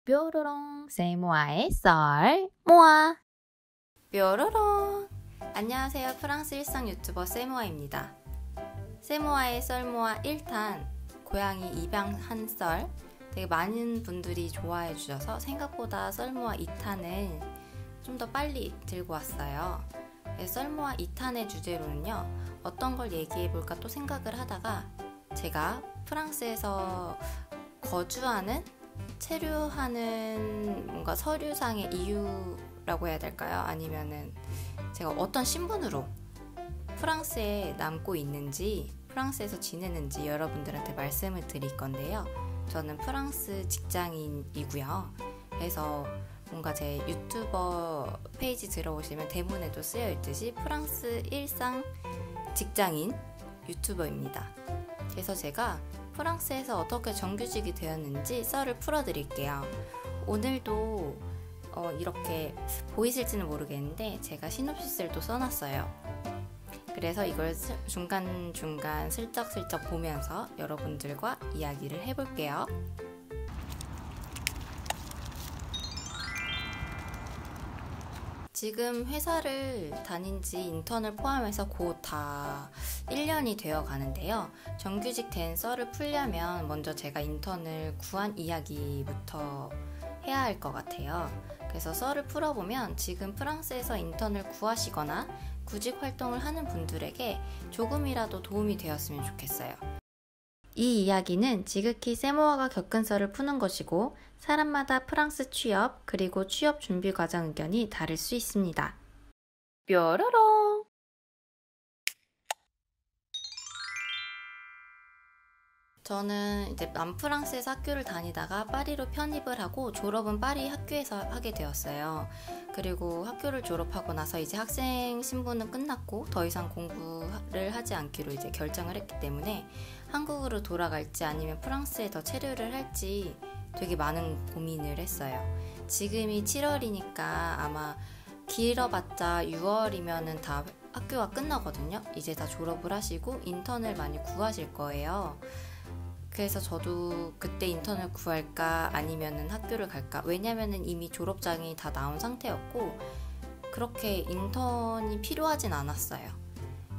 뾰로롱 세모아의 썰 모아. 뾰로롱. 안녕하세요. 프랑스 일상 유튜버 세모아입니다. 세모아의 썰모아 1탄 고양이 입양 한 썰 되게 많은 분들이 좋아해 주셔서 생각보다 썰모아 2탄을 좀 더 빨리 들고 왔어요. 썰모아 2탄의 주제로는요, 어떤 걸 얘기해 볼까 또 생각을 하다가 제가 프랑스에서 거주하는, 체류하는 뭔가 서류상의 이유라고 해야 될까요? 아니면은 제가 어떤 신분으로 프랑스에 남고 있는지, 프랑스에서 지내는지 여러분들한테 말씀을 드릴 건데요. 저는 프랑스 직장인이고요. 그래서 뭔가 제 유튜버 페이지 들어오시면 대문에도 쓰여 있듯이 프랑스 일상 직장인 유튜버입니다. 그래서 제가 프랑스에서 어떻게 정규직이 되었는지 썰을 풀어드릴게요. 오늘도 이렇게 보이실지는 모르겠는데 제가 시놉시스를 또 써놨어요. 그래서 이걸 중간중간 슬쩍슬쩍 보면서 여러분들과 이야기를 해볼게요. 지금 회사를 다닌 지 인턴을 포함해서 곧 다 1년이 되어 가는데요. 정규직 된 썰을 풀려면 먼저 제가 인턴을 구한 이야기부터 해야 할 것 같아요. 그래서 썰을 풀어보면 지금 프랑스에서 인턴을 구하시거나 구직 활동을 하는 분들에게 조금이라도 도움이 되었으면 좋겠어요. 이 이야기는 지극히 세모아가 겪은 썰을 푸는 것이고 사람마다 프랑스 취업 그리고 취업 준비 과정 의견이 다를 수 있습니다. 뾰로롱. 저는 이제 남프랑스에서 학교를 다니다가 파리로 편입을 하고 졸업은 파리 학교에서 하게 되었어요. 그리고 학교를 졸업하고 나서 이제 학생 신분은 끝났고 더 이상 공부를 하지 않기로 이제 결정을 했기 때문에 한국으로 돌아갈지 아니면 프랑스에 더 체류를 할지 되게 많은 고민을 했어요. 지금이 7월이니까 아마 길어봤자 6월이면은 다 학교가 끝나거든요. 이제 다 졸업을 하시고 인턴을 많이 구하실 거예요. 그래서 저도 그때 인턴을 구할까 아니면은 학교를 갈까, 왜냐면은 이미 졸업장이 다 나온 상태였고 그렇게 인턴이 필요하진 않았어요.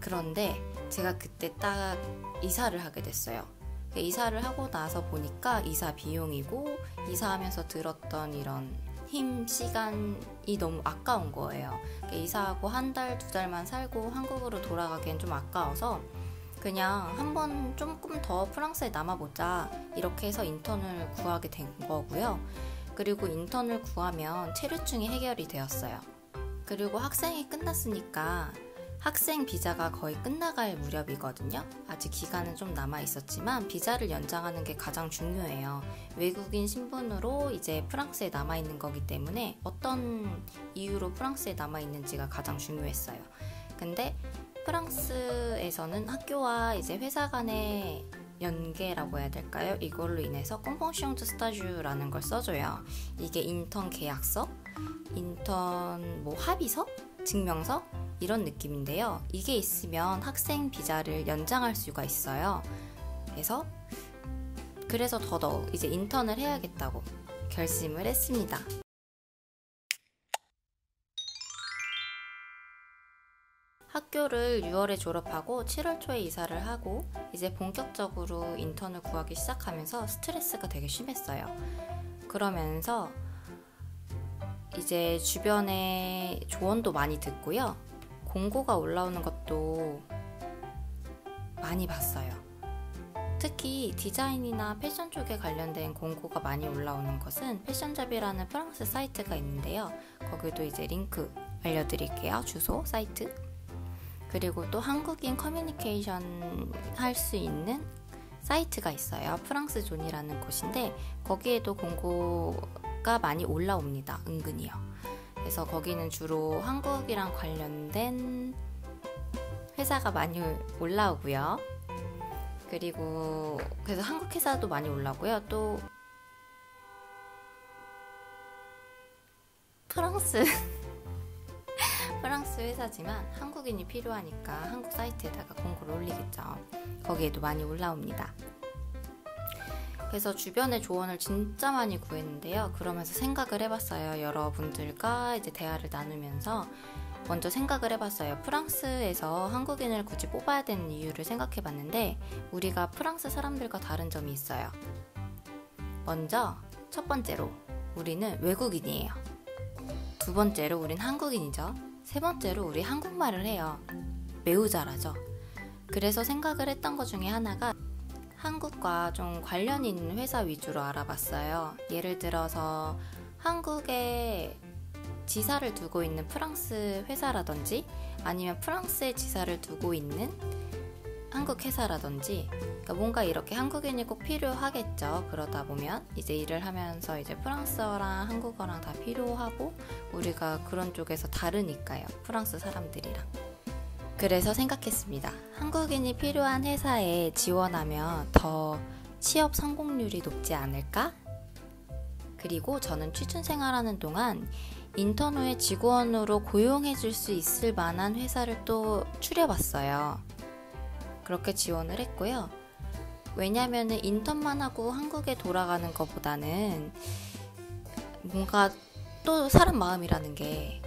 그런데 제가 그때 딱 이사를 하게 됐어요. 이사를 하고 나서 보니까 이사 비용이고 이사하면서 들었던 이런 힘, 시간이 너무 아까운 거예요. 이사하고 한 달, 두 달만 살고 한국으로 돌아가기엔 좀 아까워서 그냥 한번 조금 더 프랑스에 남아보자 이렇게 해서 인턴을 구하게 된 거고요. 그리고 인턴을 구하면 체류증이 해결이 되었어요. 그리고 학생이 끝났으니까 학생 비자가 거의 끝나갈 무렵이거든요. 아직 기간은 좀 남아있었지만 비자를 연장하는 게 가장 중요해요. 외국인 신분으로 이제 프랑스에 남아있는 거기 때문에 어떤 이유로 프랑스에 남아있는지가 가장 중요했어요. 근데 프랑스에서는 학교와 이제 회사 간의 연계라고 해야 될까요? 이걸로 인해서 convention de stage라는 걸 써줘요. 이게 인턴 계약서, 인턴 합의서, 증명서 이런 느낌인데요. 이게 있으면 학생 비자를 연장할 수가 있어요. 그래서 더더욱 이제 인턴을 해야겠다고 결심을 했습니다. 학교를 6월에 졸업하고 7월 초에 이사를 하고 이제 본격적으로 인턴을 구하기 시작하면서 스트레스가 되게 심했어요. 그러면서 이제 주변에 조언도 많이 듣고요. 공고가 올라오는 것도 많이 봤어요. 특히 디자인이나 패션 쪽에 관련된 공고가 많이 올라오는 것은 패션잡이라는 프랑스 사이트가 있는데요. 거기도 이제 링크 알려드릴게요. 주소, 사이트. 그리고 또 한국인 커뮤니케이션 할 수 있는 사이트가 있어요. 프랑스 존이라는 곳인데 거기에도 공고가 많이 올라옵니다. 은근히요. 그래서 거기는 주로 한국이랑 관련된 회사가 많이 올라오고요. 그리고 그래서 한국 회사도 많이 올라오고요. 또 프랑스 회사지만 한국인이 필요하니까 한국 사이트에다가 공고를 올리겠죠. 거기에도 많이 올라옵니다. 그래서 주변에 조언을 진짜 많이 구했는데요. 그러면서 생각을 해봤어요. 여러분들과 이제 대화를 나누면서 먼저 생각을 해봤어요. 프랑스에서 한국인을 굳이 뽑아야 되는 이유를 생각해봤는데 우리가 프랑스 사람들과 다른 점이 있어요. 먼저 첫 번째로 우리는 외국인이에요. 두 번째로 우린 한국인이죠. 세 번째로 우리 한국말을 해요. 매우 잘하죠. 그래서 생각을 했던 것 중에 하나가 한국과 좀 관련 있는 회사 위주로 알아봤어요. 예를 들어서 한국에 지사를 두고 있는 프랑스 회사라든지 아니면 프랑스에 지사를 두고 있는 한국 회사라든지, 그러니까 뭔가 이렇게 한국인이 꼭 필요하겠죠. 그러다 보면 이제 일을 하면서 이제 프랑스어랑 한국어랑 다 필요하고 우리가 그런 쪽에서 다르니까요. 프랑스 사람들이랑. 그래서 생각했습니다. 한국인이 필요한 회사에 지원하면 더 취업 성공률이 높지 않을까? 그리고 저는 취준생활하는 동안 인턴 후에 직원으로 고용해 줄 수 있을 만한 회사를 또 추려봤어요. 그렇게 지원을 했고요. 왜냐면 인턴만 하고 한국에 돌아가는 것보다는 뭔가 또 사람 마음이라는 게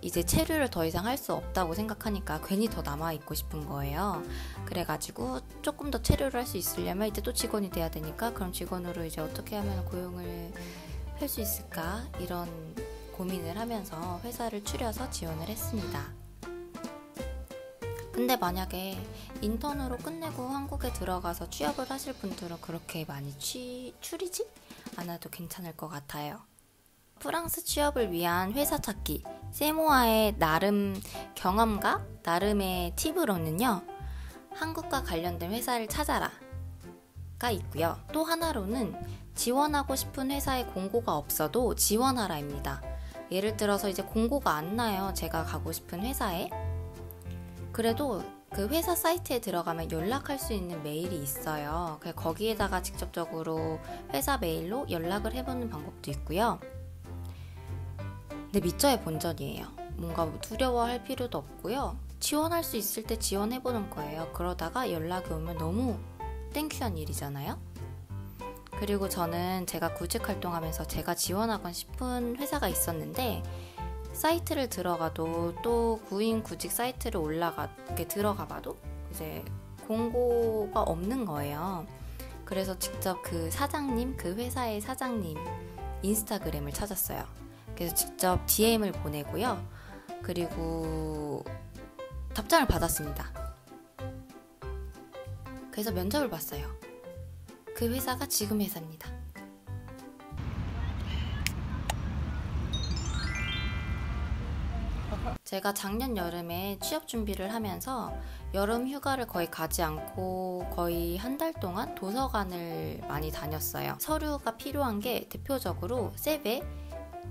이제 체류를 더 이상 할 수 없다고 생각하니까 괜히 더 남아있고 싶은 거예요. 그래가지고 조금 더 체류를 할 수 있으려면 이제 또 직원이 돼야 되니까 그럼 직원으로 이제 어떻게 하면 고용을 할 수 있을까? 이런 고민을 하면서 회사를 추려서 지원을 했습니다. 근데 만약에 인턴으로 끝내고 한국에 들어가서 취업을 하실 분들은 그렇게 많이 추리지 않아도 괜찮을 것 같아요. 프랑스 취업을 위한 회사 찾기, 세모아의 나름 경험과 나름의 팁으로는요, 한국과 관련된 회사를 찾아라가 있고요. 또 하나로는 지원하고 싶은 회사에 공고가 없어도 지원하라입니다. 예를 들어서 이제 공고가 안 나요. 제가 가고 싶은 회사에. 그래도 그 회사 사이트에 들어가면 연락할 수 있는 메일이 있어요. 거기에다가 직접적으로 회사 메일로 연락을 해보는 방법도 있고요. 근데 밑저의 본전이에요. 뭔가 두려워할 필요도 없고요. 지원할 수 있을 때 지원해보는 거예요. 그러다가 연락이 오면 너무 땡큐한 일이잖아요. 그리고 저는 제가 구직 활동하면서 제가 지원하고 싶은 회사가 있었는데 사이트를 들어가도 또 구인 구직 사이트를 들어가봐도 이제 공고가 없는 거예요. 그래서 직접 그 회사의 사장님 인스타그램을 찾았어요. 그래서 직접 DM을 보내고요. 그리고 답장을 받았습니다. 그래서 면접을 봤어요. 그 회사가 지금 회사입니다. 제가 작년 여름에 취업 준비를 하면서 여름 휴가를 거의 가지 않고 거의 한 달 동안 도서관을 많이 다녔어요. 서류가 필요한 게 대표적으로 세베,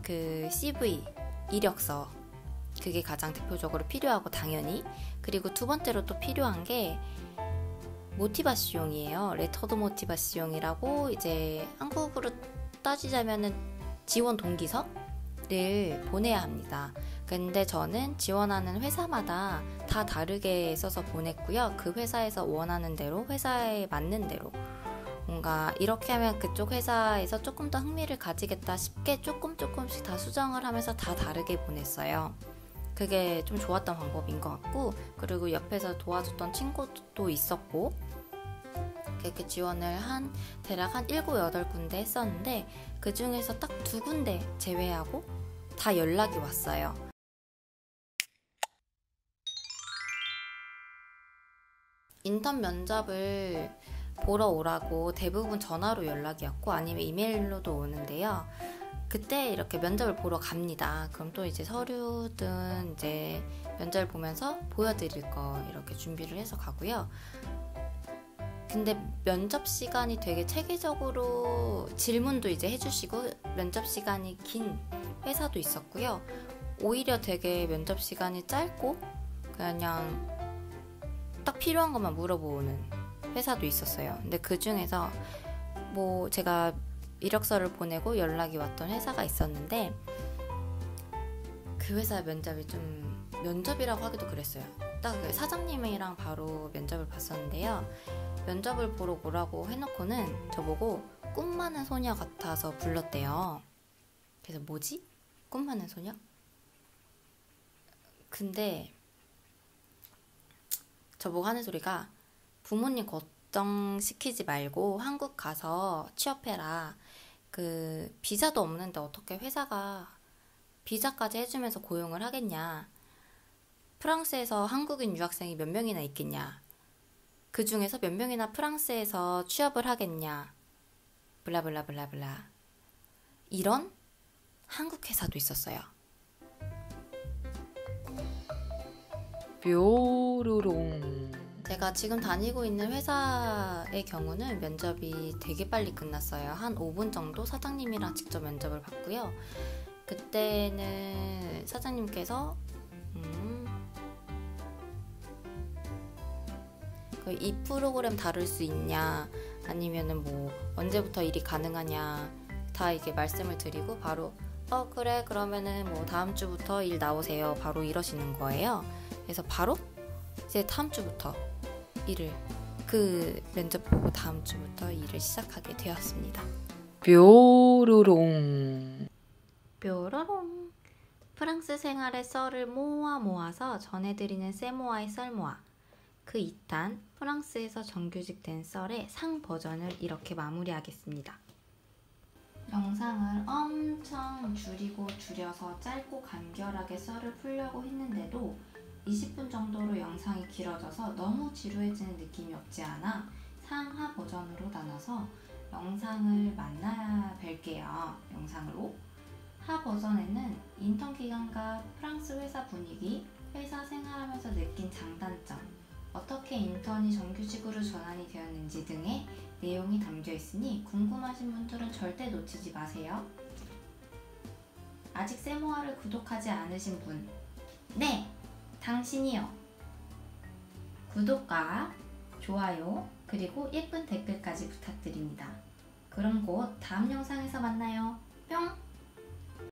그 CV, 이력서, 그게 가장 대표적으로 필요하고 당연히. 그리고 두 번째로 또 필요한 게 모티바시용이에요. 레터드 모티바시용이라고 이제 한국으로 따지자면은 지원 동기서를 보내야 합니다. 근데 저는 지원하는 회사마다 다 다르게 써서 보냈고요. 그 회사에서 원하는 대로, 회사에 맞는 대로 뭔가 이렇게 하면 그쪽 회사에서 조금 더 흥미를 가지겠다 싶게 조금씩 다 수정을 하면서 다 다르게 보냈어요. 그게 좀 좋았던 방법인 것 같고, 그리고 옆에서 도와줬던 친구도 있었고, 그렇게 지원을 대략 한 7, 8군데 했었는데 그 중에서 딱 2군데 제외하고 다 연락이 왔어요. 인턴 면접을 보러 오라고 대부분 전화로 연락이 왔고 아니면 이메일로도 오는데요. 그때 이렇게 면접을 보러 갑니다. 그럼 또 이제 서류든 이제 면접을 보면서 보여드릴 거 이렇게 준비를 해서 가고요. 근데 면접 시간이 되게 체계적으로 질문도 이제 해주시고 면접 시간이 긴 회사도 있었고요. 오히려 되게 면접 시간이 짧고 그냥 딱 필요한 것만 물어보는 회사도 있었어요. 근데 그 중에서 뭐 제가 이력서를 보내고 연락이 왔던 회사가 있었는데 그 회사 면접이 좀 면접이라고 하기도 그랬어요. 딱 사장님이랑 바로 면접을 봤었는데요. 면접을 보러 오라고 해놓고는 저보고 꿈 많은 소녀 같아서 불렀대요. 그래서 뭐지? 꿈 많은 소녀? 근데 저보고 하는 소리가 부모님 걱정시키지 말고 한국 가서 취업해라. 그 비자도 없는데 어떻게 회사가 비자까지 해주면서 고용을 하겠냐. 프랑스에서 한국인 유학생이 몇 명이나 있겠냐. 그 중에서 몇 명이나 프랑스에서 취업을 하겠냐. 블라블라블라블라. 이런 한국 회사도 있었어요. 뾰로롱. 제가 지금 다니고 있는 회사의 경우는 면접이 되게 빨리 끝났어요. 한 5분 정도 사장님이랑 직접 면접을 봤고요. 그때는 사장님께서 이 프로그램 다룰 수 있냐, 아니면은 뭐 언제부터 일이 가능하냐 다 이게 말씀을 드리고 바로 그래 그러면은 뭐 다음 주부터 일 나오세요 바로 이러시는 거예요. 그래서 바로 이제 다음 주부터 일을 그 면접 보고 다음 주부터 일을 시작하게 되었습니다. 뾰로롱. 뾰로롱. 프랑스 생활의 썰을 모아서 전해드리는 세모아의 썰모아. 그 2탄 프랑스에서 정규직 된 썰의 상 버전을 이렇게 마무리하겠습니다. 영상을 엄청 줄여서 짧고 간결하게 썰을 풀려고 했는데도 20분 정도로 영상이 길어져서 너무 지루해지는 느낌이 없지 않아 상하 버전으로 나눠서 영상을 만나 뵐게요. 영상으로. 하 버전에는 인턴 기간과 프랑스 회사 분위기, 회사 생활하면서 느낀 장단점, 어떻게 인턴이 정규직으로 전환이 되었는지 등의 내용이 담겨 있으니 궁금하신 분들은 절대 놓치지 마세요. 아직 세모아를 구독하지 않으신 분, 네! 당신이요! 구독과 좋아요 그리고 예쁜 댓글까지 부탁드립니다. 그럼 곧 다음 영상에서 만나요. 뿅!